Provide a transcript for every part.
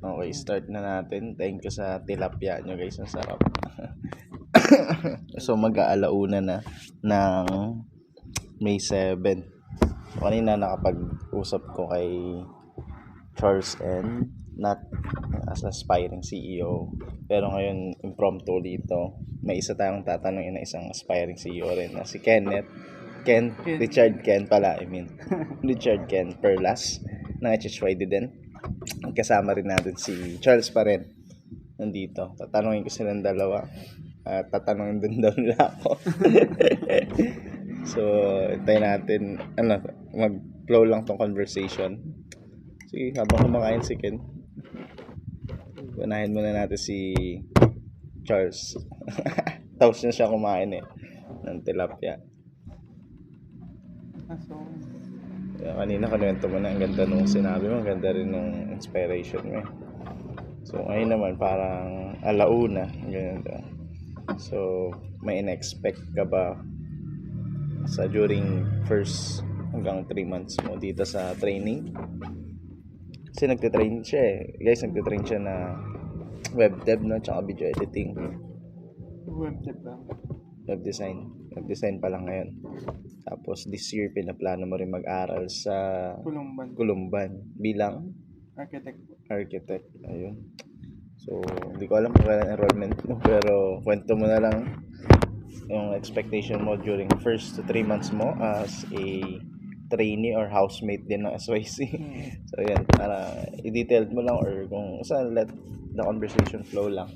Okay, start na natin. Thank you sa tilapia nyo guys, ang sarap. So mag-aalauna na ng May 7. So, kanina nakapag-usap ko kay Charles and not as aspiring CEO. Pero ngayon, impromptu dito, may isa tayong tatanungin na isang aspiring CEO rin na si Richard Ken pala, Richard Ken Perlas ng HHYD din. Kasama rin natin si Charles pa rin nandito. Tatanungin ko silang dalawa at tatanungin din daw nila ako. So, tayo natin, mag-flow lang tong conversation. Sige, habang kumakain si Ken, unahin muna natin si Charles. Tapos na siya kumain ng tilapia. Kanina kanuwento mo na, ang ganda nung sinabi mo, ang ganda rin nung inspiration mo. So, ngayon naman parang alauna, ganyan daw. So, may in-expect ka ba sa during first hanggang 3 months mo dito sa training? Kasi nagtitrain siya guys, nagtitrain siya na web dev, no? Tsaka video editing. Web dev ba? Web design pa lang ngayon. Tapos this year pinaplano mo rin mag-aral sa Kulumban bilang architect. Ayun. So, hindi ko alam kung kailan enrollment mo, pero kwento mo na lang yung expectation mo during first to 3 months mo as a trainee or housemate din ng SYC. So, yan. Para i-detailed mo lang or kung saan let the conversation flow lang.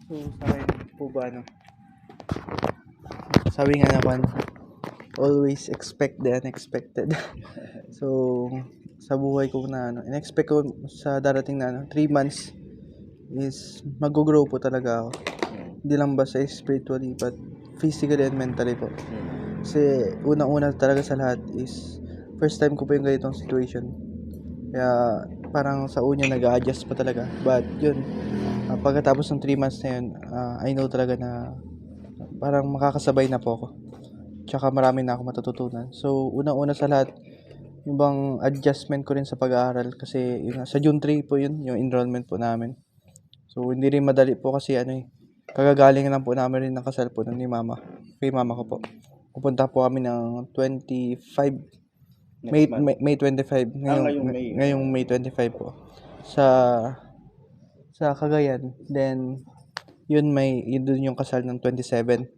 So, sa akin po ba, sabi nga naman, always expect the unexpected. So, sa buhay ko na in-expect ko sa darating na 3 months is mag-grow po talaga ako. Hindi lang basta spiritually but physically and mentally po. Kasi unang-una talaga sa lahat is first time ko po yung ganitong situation. Kaya parang sa una nag-a-adjust pa talaga. But yun, pagkatapos ng 3 months na yun, I know talaga na parang makakasabay na po ako. Tsaka marami na ako matututunan. So, unang-una sa lahat, yung bang adjustment ko rin sa pag-aaral kasi yun, sa June 3 po yun, yung enrollment po namin. So, hindi rin madali po kasi kagagaling lang po namin rin ng kasal po ni mama. Kay mama ko po. Pupunta po kami ng 25, May 25. Ngayong May 25 po. Sa Cagayan. Then, yun doon yung kasal ng 27.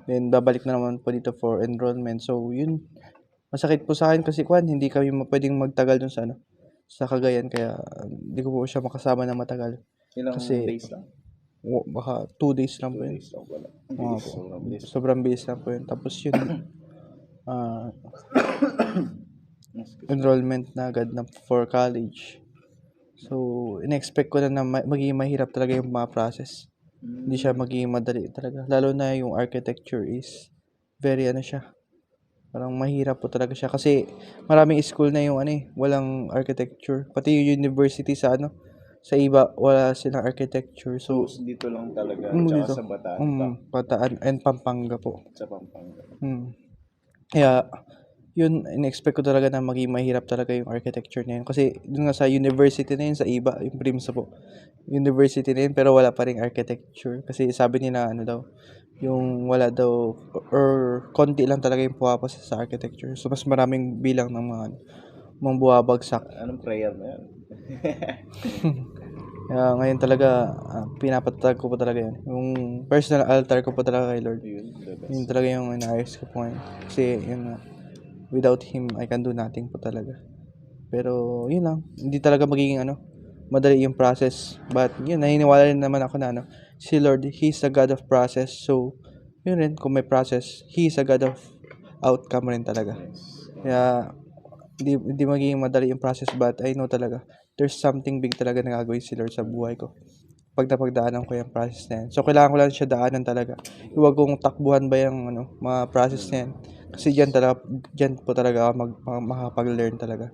Then babalik na naman po dito for enrollment. So yun, masakit po sa akin kasi hindi kami pwedeng magtagal dun sa Cagayan, kaya hindi ko po siya makasama na matagal. Ilang days lang? Baka 2 days lang po yun. Sobrang bilis lang po yun. Tapos yun, enrollment na agad na for college. So, in-expect ko na magiging mahirap talaga yung mga process. Hindi siya magiging madali talaga. Lalo na yung architecture is very parang mahirap po talaga siya. Kasi maraming school na yung walang architecture. Pati yung university sa iba, wala silang architecture. So, dito lang talaga. Tsaka sa Bataan. Bataan and Pampanga po. Sa Pampanga. Kaya, yun, in-expect ko talaga na maging mahirap talaga yung architecture na yun. Kasi, dun nga sa university na yun, sa iba, yung PRIMSA po. University na yun, pero wala pa rin architecture. Kasi sabi nila, yung wala daw, or konti lang talaga yung pumapasa sa architecture. So, mas maraming bilang ng mga buwabagsak. Anong prayer na yan? Kaya ngayon talaga, pinapatatag ko po talaga yun. Yung personal altar ko po talaga kay Lord. Yun talaga yung inaayos ko po ngayon. Kasi, yun without Him, I can do nothing po talaga. Pero, yun lang. Hindi talaga magiging madali yung process. But, yun, naniniwala rin naman ako na si Lord, He's a God of process. So, yun rin, kung may process, He's a God of outcome rin talaga. Kaya, hindi magiging madali yung process, but I know talaga, there's something big talaga na gagawin si Lord sa buhay ko. Pag napagdaanan ko yung process na yan. So, kailangan ko lang siya daanan talaga. Huwag kong takbuhan ba yung mga process na yan. Kasi dyan po talaga ako makapag-learn talaga.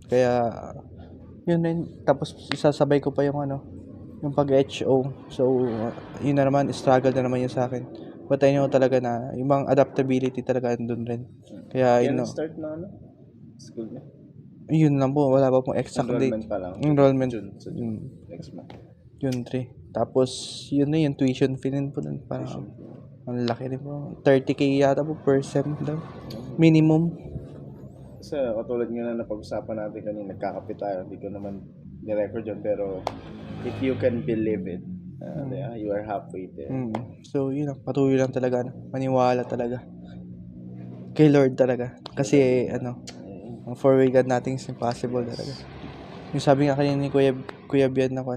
Kaya, yun rin. Tapos, isasabay ko pa yung pag-HO. So, yun na naman, struggle na naman yun sa akin. But I know talaga na, yung mga adaptability talaga andun rin. Kaya, Kailan start na school niya? Yun lang po, wala pa pong exact date. Enrollment pa lang. Enrollment. June. Sa June. Next month. June 3. Tapos, yun na yung tuition fee din po dun. Parang, ang laki din po. 30K yata po per sem daw. Minimum. Kasi katulad nga na napag-usapan natin kanina, nagkakapit tayo. Hindi ko naman ni-record yun. Pero if you can believe it, you are halfway there. So, yun lang. Patuloy lang talaga. Maniwala talaga. Kay Lord talaga. Kasi, ang for God nothing is impossible talaga. Yung sabi nga kanina ni Kuya Bian na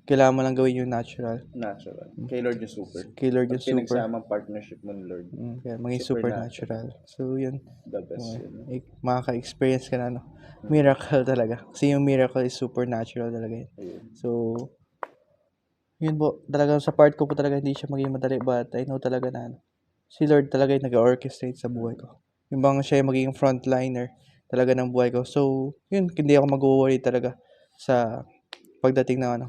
kailangan mo lang gawin yung natural. Natural. Kay Lord yung super. Kay Lord yung Pag super. pinagsamang partnership mo ni Lord, Kaya maging supernatural. So, yun. the best yun. Makaka-experience ka na, miracle talaga. Kasi yung miracle is supernatural talaga yun. Ayun. So, yun po. Talagang sa part ko po talaga hindi siya maging madali. But I know talaga na si Lord talaga yung nag-orchestrate sa buhay ko. Yung bang siya yung magiging frontliner talaga ng buhay ko. So, yun. Hindi ako mag-worry talaga sa pagdating ng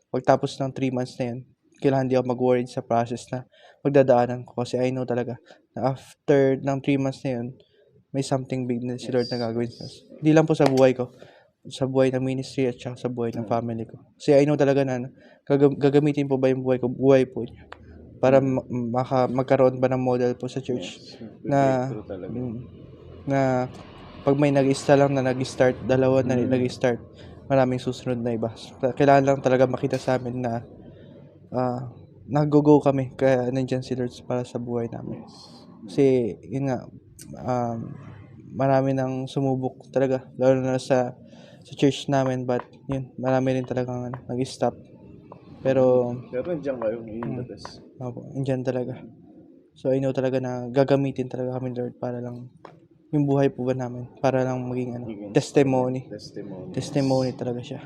pagtapos ng 3 months na yun. Kailangan hindi ako mag-worry sa process na pagdadaanan ko. Kasi I know talaga na after ng 3 months na yun, may something big na si Lord na gagawin sa us. Hindi lang po sa buhay ko, sa buhay ng ministry at saka sa buhay ng family ko. Kasi I know talaga na gagamitin po ba yung buhay po niya para magkaroon ba ng model po sa church na na pag may nag-start lang na nag-start, dalawa na nag-start, maraming susunod na iba. Kailangan lang talaga makita sa amin na nag-go kami kaya nandyan si Lord para sa buhay namin. Kasi yun nga, marami nang sumubok talaga, lalo na sa church namin, but yun, marami rin talagang nag-stop. Pero nandiyan kayo, yun the best. Nandyan talaga. So I know talaga na gagamitin talaga kami Lord para lang yung buhay po ba namin, para lang maging testimony talaga siya.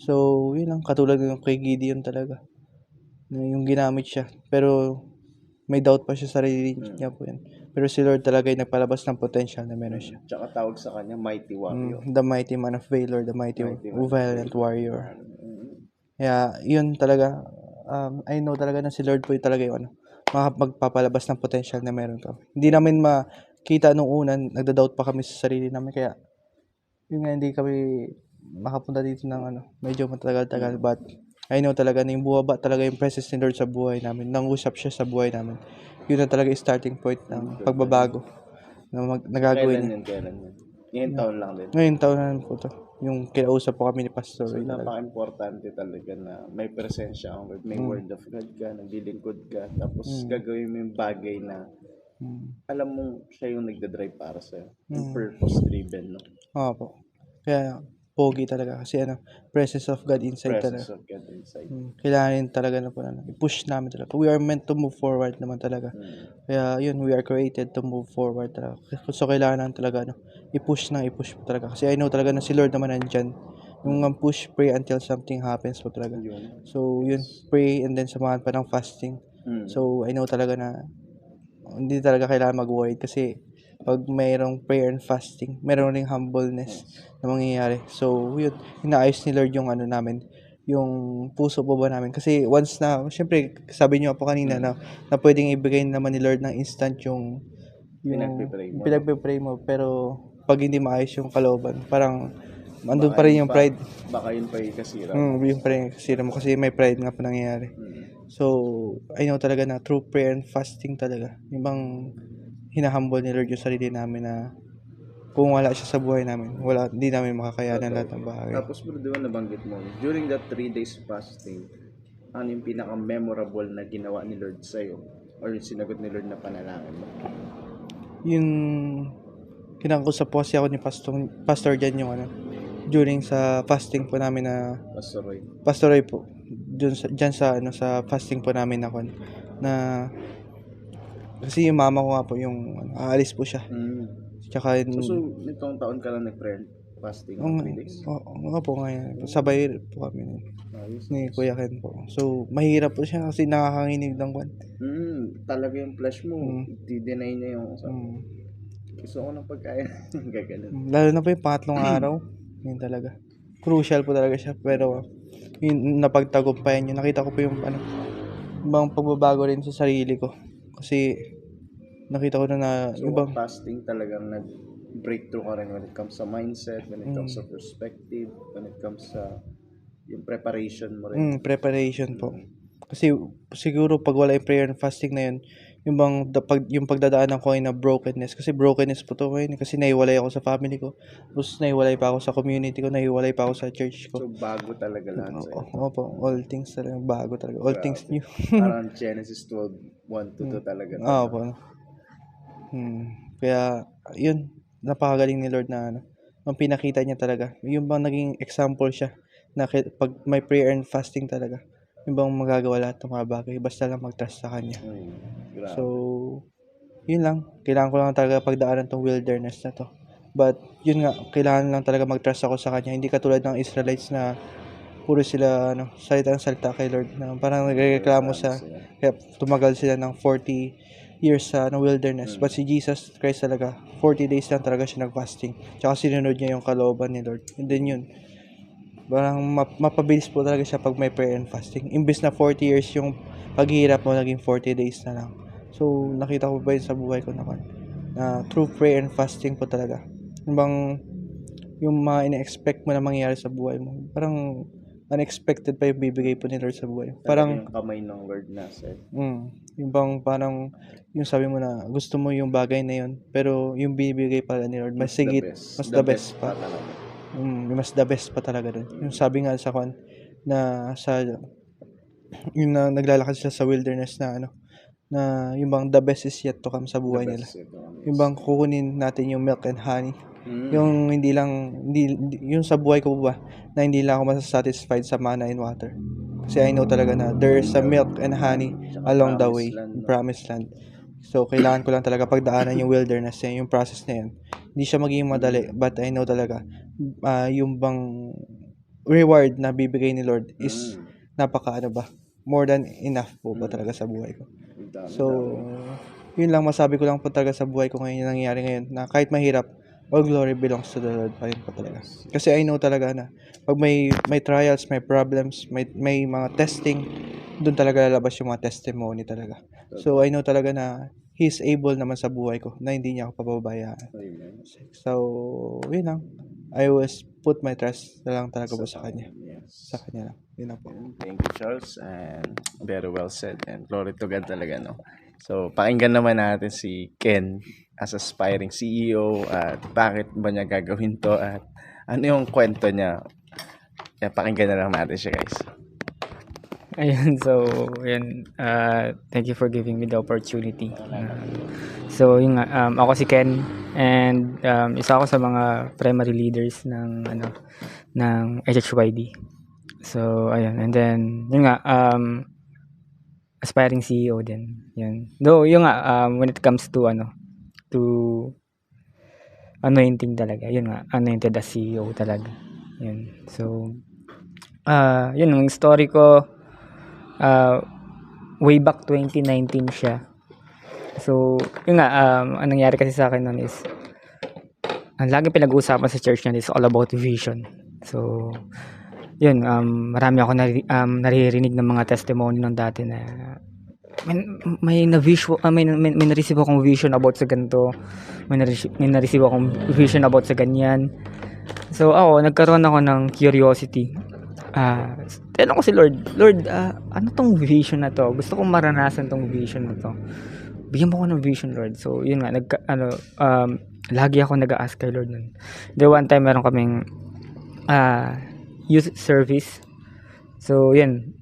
So yun lang, katulad ng kay Gideon talaga, yung ginamit siya, pero may doubt pa siya sa sarili niya po yan. Pero si Lord talaga yung nagpalabas ng potential na meron siya. Tsaka tawag sa kanya, mighty warrior. The mighty man of valor, the mighty valiant warrior. Kaya yun talaga, I know talaga na si Lord po yung talaga yung magpapalabas ng potential na meron ka. Hindi namin makita nung una, nagda-doubt pa kami sa sarili namin, kaya yun nga, hindi kami makapunta dito ng medyo matagal-tagal, but I know talaga na yung buwaba talaga yung presence ni Lord sa buhay namin, nangusap siya sa buhay namin. Yun na talaga yung starting point ng pagbabago na nagagawin niya. Kailan yun? Ngayon taon lang din. Ngayon taon na po to. Yung kinausap po kami ni Pastor. So, napaka-importante talaga na may presensya ang Lord, may word of God ka, naglilingkod ka, tapos gagawin mo yung bagay na alam mo siya yung nagdadrive para sa'yo. Yung purpose-driven, no? Opo. Kaya, pogi talaga. Kasi presence of God inside Presence talaga. of God inside. Kailangan talaga na po i-push namin talaga. We are meant to move forward naman talaga. Kaya yun, we are created to move forward talaga. So kailangan talaga i-push po talaga. Kasi I know talaga na si Lord naman nandyan. Yung push, pray until something happens po talaga. So yun, pray and then samahan pa ng fasting. So I know talaga na hindi talaga kailangan mag-worry kasi pag mayroong prayer and fasting, mayroong ring humbleness na mangyayari. So, yun, inaayos ni Lord yung namin, yung puso po ba namin. Kasi once na, syempre, sabi niyo po kanina na pwedeng ibigay naman ni Lord ng instant yung pinagpipray mo. Pero, pag hindi maayos yung kalooban, parang, andun pa rin yung pride. Baka yun pa yung kasira. Yung pa rin yung kasira mo kasi may pride nga pa nangyayari. So, I know talaga na through prayer and fasting talaga, yung bang hinahumble ni Lord yung sarili namin na kung wala siya sa buhay namin, hindi namin makakayanan lahat ng bagay. Tapos bro, di ba nabanggit mo, during that 3 days fasting, ano yung pinaka-memorable na ginawa ni Lord sa'yo? Or yung sinagot ni Lord na panalangin mo? Yung kinakusap po kasi ako ni Pastor Jan yung during sa fasting po namin na Pastor Roy po, dyan sa fasting po namin na kasi yung mama ko nga po yung aalis po siya. Tsaka so nitong taon ka lang nag-prayer fasting ng 3 days? Oo po ngayon. Sabay po kami ni Kuya Ken po. So mahirap po siya kasi nakakanginig ng talaga yung flesh mo, di-deny niya yung gusto ko ng pagkain. Gaganon. Lalo na po yung pangatlong araw. Yun talaga. Crucial po talaga siya. Pero yung napagtagumpayan yun, nakita ko po yung ibang pagbabago rin sa sarili ko. Kasi nakita ko na so, ibang fasting talagang breakthrough ka rin when it comes sa mindset, when it comes sa perspective, when it comes sa yung preparation mo rin. Preparation po. Kasi siguro pag wala yung prayer and fasting na yun, yung bang yung pagdadaanan ko ay na brokenness, kasi brokenness po to ngayon, kasi nahiwalay ako sa family ko, tapos nahiwalay pa ako sa community ko, nahiwalay pa ako sa church ko. So, bago talaga lahat sa'yo. Opo, all things talaga bago talaga, all things new. Parang Genesis 12:1-2 talaga. Opo. Kaya yun, napakagaling ni Lord na ang pinakita niya talaga, yung bang naging example siya na pag may prayer and fasting talaga, yung bang magagawa lahat ng mga bagay, basta lang mag-trust sa Kanya. Grabe. So, yun lang. Kailangan ko lang talaga pagdaanan tong wilderness na to. But, yun nga, kailangan lang talaga mag-trust ako sa Kanya. Hindi katulad ng Israelites na puro sila, salita kay Lord, na parang nagreklamo kaya tumagal sila ng 40 years sa wilderness. But si Jesus Christ talaga, 40 days lang talaga siya nag-fasting. Tsaka sinunod niya yung kalooban ni Lord. And then yun, parang mapabilis po talaga siya pag may prayer and fasting. Imbes na 40 years yung paghihirap mo, naging 40 days na lang. So, nakita ko ba yun sa buhay ko naman, na through prayer and fasting po talaga, yung mga ina-expect mo na mangyayari sa buhay mo, parang unexpected pa yung bibigay po ni Lord sa buhay. Parang yung kamay ng Lord na sa'yo. yung bang parang yung sabi mo na gusto mo yung bagay na yun, pero yung bibigay pala ni Lord mas sigit, mas the best pa. Mas the best pa talaga dun. Yung sabi nga sa na sa yung naglalakad sila sa wilderness na na yung bang the best is yet to come sa buhay nila. Yung bang kukunin natin yung milk and honey. Yung hindi yung sa buhay ko ba na hindi lang ako masasatisfied sa manna and water. Kasi I know talaga na there's a milk and honey along the way, promised land. So, kailangan ko lang talaga pagdaanan yung wilderness yung process na yun. Hindi siya magiging madali, but I know talaga, yung bang reward na bibigay ni Lord is more than enough po ba talaga sa buhay ko. So, yun lang masabi ko lang po talaga sa buhay ko ngayon, yung nangyayari ngayon, na kahit mahirap, all glory belongs to the Lord pa rin po talaga. Kasi I know talaga na pag may trials, may problems, may mga testing, doon talaga lalabas yung mga testimony talaga. So, I know talaga na He's able naman sa buhay ko, na hindi niya ako pababayaan. So, yun lang. I always put my trust na lang talaga po sa Kanya. Sa Kanya lang. Yun lang po. Thank you, Charles. And very well said. And glory to God talaga, no? So, pakinggan naman natin si Ken as aspiring CEO at bakit ba niya gagawin to at ano yung kwento niya. Kaya pakinggan na lang natin siya, guys. Ayun, so, yun, thank you for giving me the opportunity. So, yun nga, ako si Ken, and isa ako sa mga primary leaders ng HHYD. So, ayun, and then, yun nga, aspiring CEO din, yun. Though, yun nga, when it comes to, to anointing talaga, yun nga, anointed as CEO talaga, yun. So, yun, yung story ko, way back 2019 siya. So, yun nga, ang nangyari kasi sa akin nun is, ang laging pinag-uusapan sa church niyan is all about vision. So, yun, marami ako naririnig ng mga testimony nung dati na may na-receive akong vision about sa ganito, may na-receive akong vision about sa ganyan. So, ako, nagkaroon ako ng curiosity. Tinanong ko si Lord, ano tong vision na to? Gusto kong maranasan tong vision na to. Bigyan mo ko ng vision, Lord. So, yun nga, lagi ako nag-a-ask kay Lord nun. The one time, meron kaming youth service. So, yun.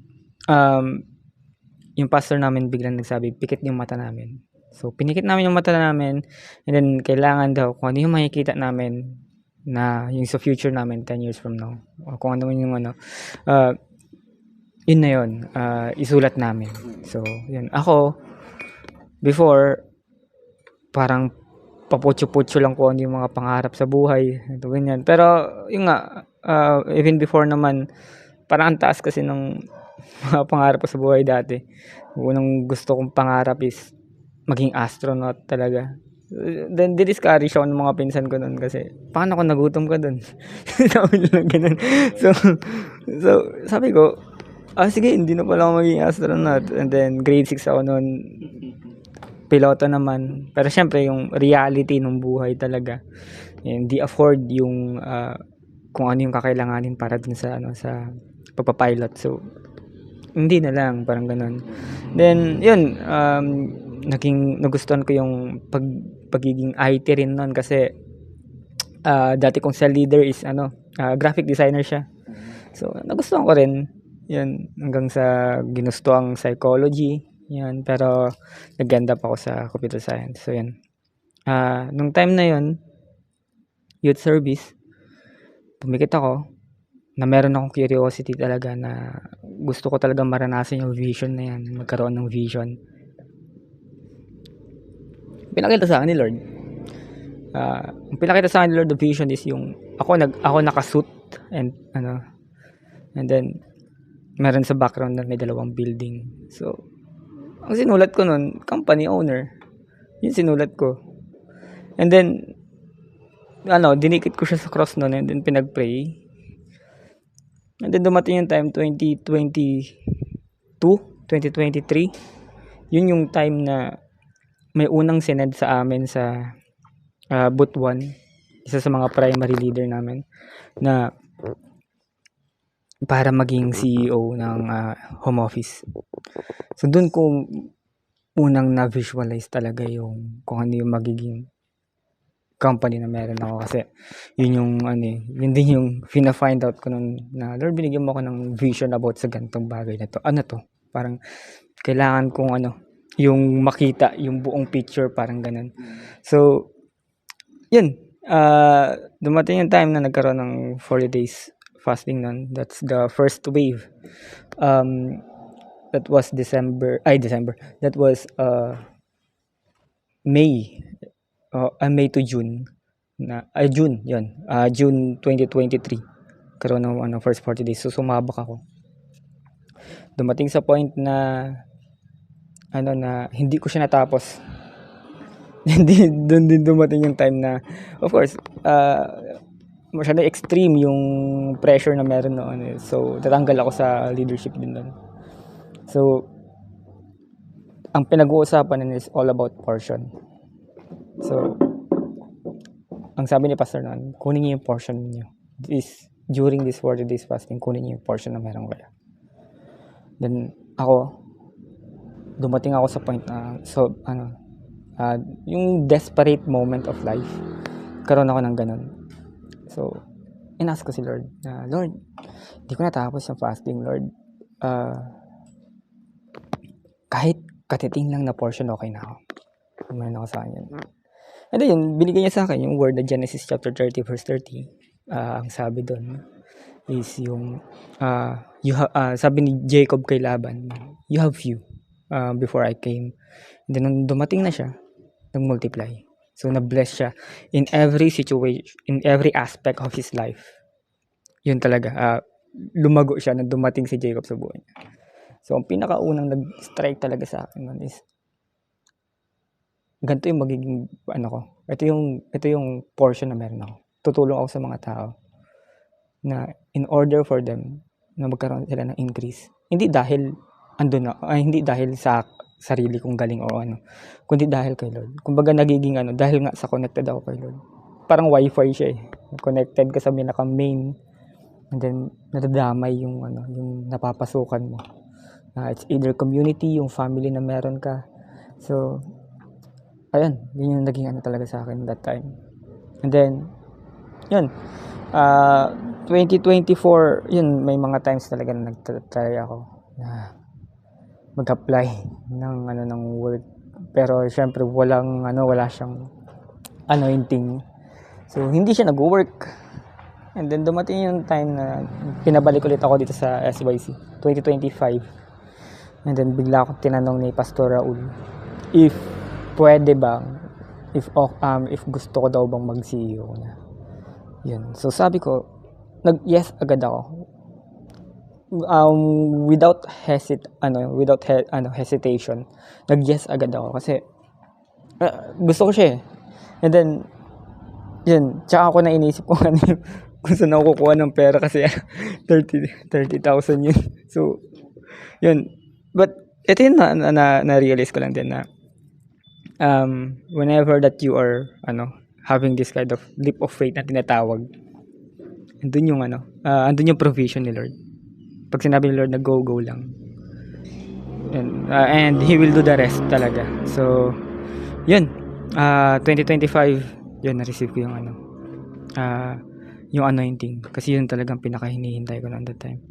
Yung pastor namin biglang nagsabi, pikit yung mata namin. So, pinikit namin yung mata namin, and then, kailangan daw, kung ano yung makikita namin, na yung sa future namin 10 years from now, o kung ano man yung yun na yun, isulat namin. So, yun. Ako, before, parang paputyo-putyo lang ko ano yung mga pangarap sa buhay. Ito, ganyan. Pero, yun nga, even before naman, parang ang taas kasi ng mga pangarap ko sa buhay dati. Unang gusto kong pangarap is maging astronaut talaga. Then, di-discourage ako ng mga pinsan ko nun kasi, paano kung nagutom ka dun? Sabi lang ganun. So, sabi ko, sige, hindi na pala ako maging astronaut. And then, grade 6 ako nun. piloto naman. Pero syempre yung reality ng buhay talaga, hindi afford yung kung ano yung kakailanganin para dun sa sa pagpapilot. So hindi na lang, parang ganun. Then yun, nagustuhan ko yung pagiging IT rin nun kasi dati kong cell leader is graphic designer siya. So nagustuhan ko rin yun hanggang sa ginusto ang psychology yan, pero nag-end up ako sa computer science. So yan, nung time na yun, youth service, pumikit ako na meron akong curiosity talaga na gusto ko talaga maranasan yung vision na yan, magkaroon ng vision. Pinakita sa akin ni Lord, ang pinakita sa akin ni Lord, the vision is yung ako nakasuit and and then meron sa background na may 2 building. So ang sinulat ko nun, company owner, yung sinulat ko. And then dinikit ko siya sa cross nun, and then pinag-pray. And then dumating yung time 2023, yun yung time na may unang sined sa amin sa booth 1, isa sa mga primary leader namin, na para maging CEO ng home office. So doon ko unang na-visualize talaga yung kung ano yung magiging company na meron ako, kasi yun yung yun din yung fina-find out ko nun na Lord, binigyan mo ako ng vision about sa ganitong bagay na to. Ano to? Parang kailangan kong yung makita yung buong picture, parang ganun. So yun, dumating yung time na nagkaroon ng 40 days fasting nun. That's the first wave. That was December. That was May to June June 2023, karoon ng first 40 days. So sumabak ako. Dumating sa point na na hindi ko siya natapos. Hindi, doon din dumating yung time na, of course, masyadong extreme yung pressure na meron noon. So tatanggal ako sa leadership din doon. So ang pinag-uusapan nun is all about portion. So ang sabi ni pastor noon, kunin niyo yung portion niyo. During this 40 days fasting, kunin niyo yung portion na meron kayo. Then ako, dumating ako sa point na yung desperate moment of life, karoon ako ng ganun. So inask ko si Lord na, Lord, hindi ko natapos yung fasting, Lord. Kahit katiting lang na portion, okay na ako. Kumain ako sa kanya. And then, binigay niya sa akin yung word na Genesis chapter 30 verse 30. Ang sabi doon is yung sabi ni Jacob kay Laban, you have few before I came. And then, nung dumating na siya, nag-multiply. So, na-bless siya in every situation, in every aspect of his life. Yun talaga. Lumago siya nung dumating si Jacob sa buhay niya. So, ang pinakaunang nag-strike talaga sa akin nun is, ganito yung magiging, ko. Ito yung portion na meron ako. Tutulong ako sa mga tao na in order for them na magkaroon sila ng increase. Hindi dahil hindi dahil sa sarili kong galing o kundi dahil kay Lord. Kumbaga nagiging dahil nga sa connected ako kay Lord. Parang wifi siya eh. Connected ka sa pinaka-main, and then nadadamay yung yung napapasukan mo. It's either community, yung family na meron ka. So ayun, yun yung naging talaga sa akin that time. And then yun, 2024, yun, may mga times talaga na nag-try ako na mag-apply ng work, pero syempre wala siyang anointing, so hindi siya nag-work. And then dumating yung time na pinabalik ulit ako dito sa SYC 2025, and then bigla ako tinanong ni Pastor Raul if pwede bang, if gusto ko daw bang mag-CEO na. Yun, so sabi ko, yes agad ako. Without hesitation, nag-yes agad ako kasi gusto ko siya eh. And then yun, tsaka ako na inisip ko kung saan ako kukuha ng pera kasi 30,000 yun. So yun, but ito yun na-realize ko lang din na whenever that you are having this kind of leap of faith na tinatawag, andun yung provision ni Lord. Pag sinabi ni Lord na go lang, and He will do the rest talaga. So yun, 2025 yun, na-receive ko yung anointing, kasi yun talagang pinaka hinihintay ko noon that time.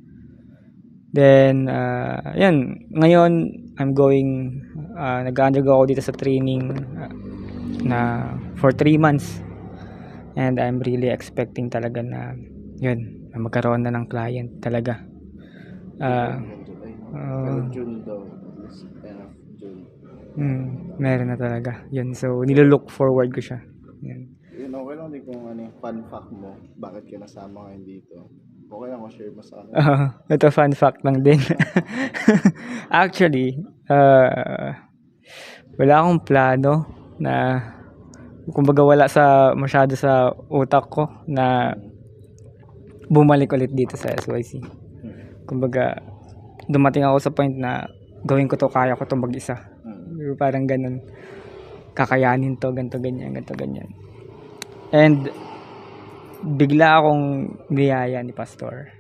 Then yan, ngayon I'm going nag-undergo ako dito sa training na for 3 months, and I'm really expecting talaga na yun, na magkaroon na ng client talaga. June daw. End of June. Meron na talaga yun, so nilolook forward ko siya. Yan. Yun, okay lang din kung ano yung fun fact mo. Bakit ka nasama ngayon dito? Okay lang kung share mo sa akin. Ito fun fact lang din. Actually, wala akong plano na, kumbaga wala masyado sa utak ko na bumalik ulit dito sa SYC. Kumbaga dumating ako sa point na gawin ko to, kaya ko to mag-isa. Parang ganun, kakayanin to, ganto ganyan. And bigla akong niyaya ni Pastor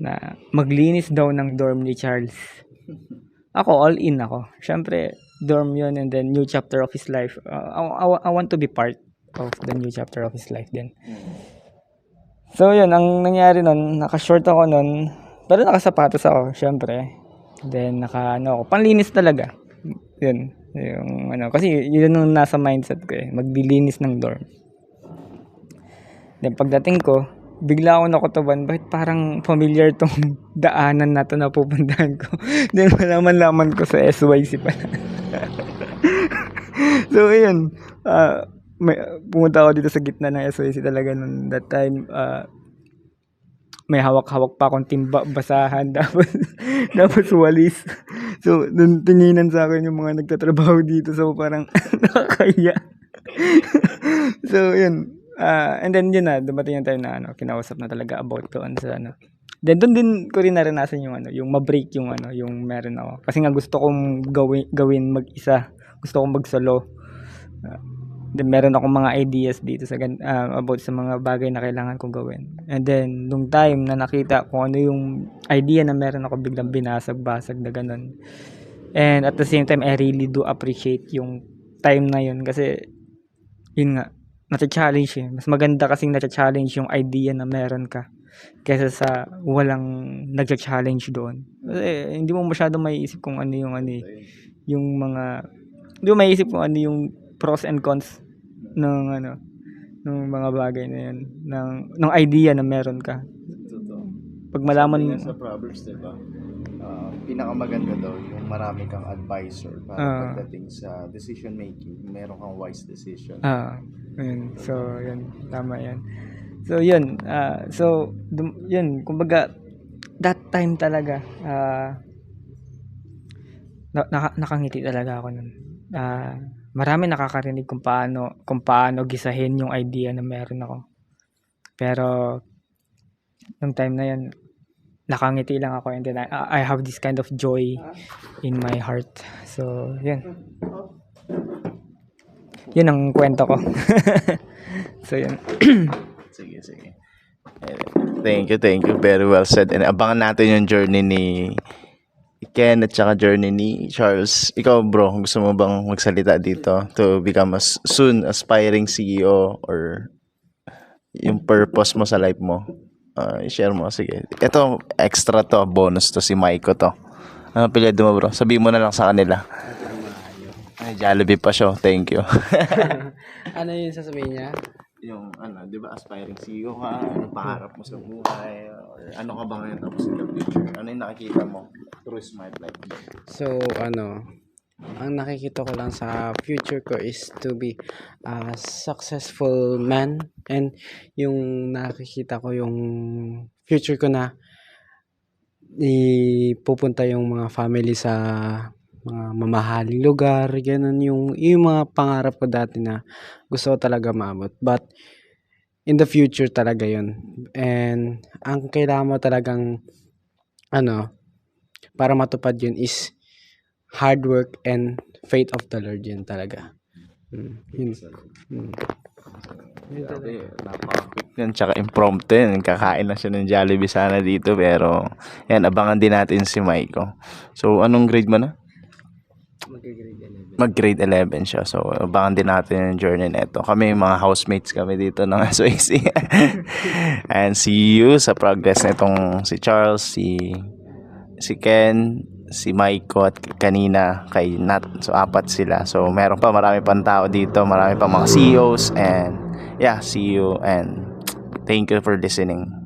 na maglinis daw ng dorm ni Charles. Ako, all in ako. Syempre, dorm yun, and then new chapter of his life. I want to be part of the new chapter of his life din. So yun, ang nangyari nun, naka-short ako nun, pero nakasapatos ako, syempre. Then ako, panlinis talaga. Yun, yung kasi yun yung nasa mindset ko maglilinis ng dorm. Then pagdating ko, bigla ako nakutuban, bakit parang familiar tong daanan na to na pupuntahan ko. Then malaman ko sa SYC pala. So ayun, pumunta ako dito sa gitna ng SYC talaga nung that time. May hawak-hawak pa akong timba, basahan, tapos walis. So nung tinginan sa akin yung mga nagtatrabaho dito, so parang nakakaya. So yun. And then yun na, dumating yung time na kinausap na talaga about doon sa Then doon din ko rin naranasan yung ma-break yung meron ako. Kasi nga gusto kong gawin mag-isa. Gusto kong mag-solo. Then meron akong mga ideas dito sa about sa mga bagay na kailangan kong gawin. And then nung time na nakita kung ano yung idea na meron ako, biglang binasag-basag na ganun. And at the same time, I really do appreciate yung time na yun, kasi yun nga, nata-challenge Mas maganda kasing nata-challenge yung idea na meron ka kaysa sa walang nagcha-challenge doon. Kasi hindi mo masyadong maiisip kung ano yung mga, hindi mo maiisip kung ano yung pros and cons ng mga bagay na yun, ng idea na meron ka. Pag malaman sa Proverbs, diba? Pinakamaganda daw yung marami kang advisor para pagdating sa decision making, meron kang wise decision. Yun. So yun, tama yan. So yun, yun, kumbaga that time talaga nakangiti talaga ako nun. Marami nakakarinig kung paano gisahin yung idea na meron ako. Pero nung time na yun, nakangiti lang ako, and then I have this kind of joy in my heart. So yun. Yun ang kwento ko. So yun. Sige. Thank you. Very well said. And abangan natin yung journey ni Ken at saka journey ni Charles. Ikaw bro, gusto mo bang magsalita dito to become a soon aspiring CEO, or yung purpose mo sa life mo? I-share mo. Sige. Ito, extra to, bonus to, si Maiko to. Ano apelyido mo bro? Sabihin mo na lang sa kanila. Ay, Jollibee pa siya. Thank you. Ano yung sasabihin niya? Yung di ba aspiring CEO ka? Anong pangarap mo sa buhay? Or ano ka ba ngayon tapos in the future? Ano yung nakikita mo through Smart Life? So, ang nakikita ko lang sa future ko is to be a successful man, and yung nakikita ko yung future ko na ipupunta yung mga family sa mga mamahaling lugar, ganun yung mga pangarap ko dati na gusto ko talaga maabot. But in the future talaga yun. And ang kailangan mo talagang para matupad yun is hard work and faith of the Lord yun talaga. Yun. Grabe, napaka-quick yan, tsaka impromptu yan. Kakain na siya ng Jollibee sana dito, pero yan, abangan din natin si Maiko. So, anong grade mo na? Mag-grade 11 siya. So, abangan din natin yung journey nito. Kami, mga housemates kami dito ng SOAC. And see you sa progress nitong si Charles, si Ken, si Maiko at kanina kay Nat. So, 4 sila. So, meron pa, marami pang tao dito. Marami pa mga CEOs. And yeah, see you and thank you for listening.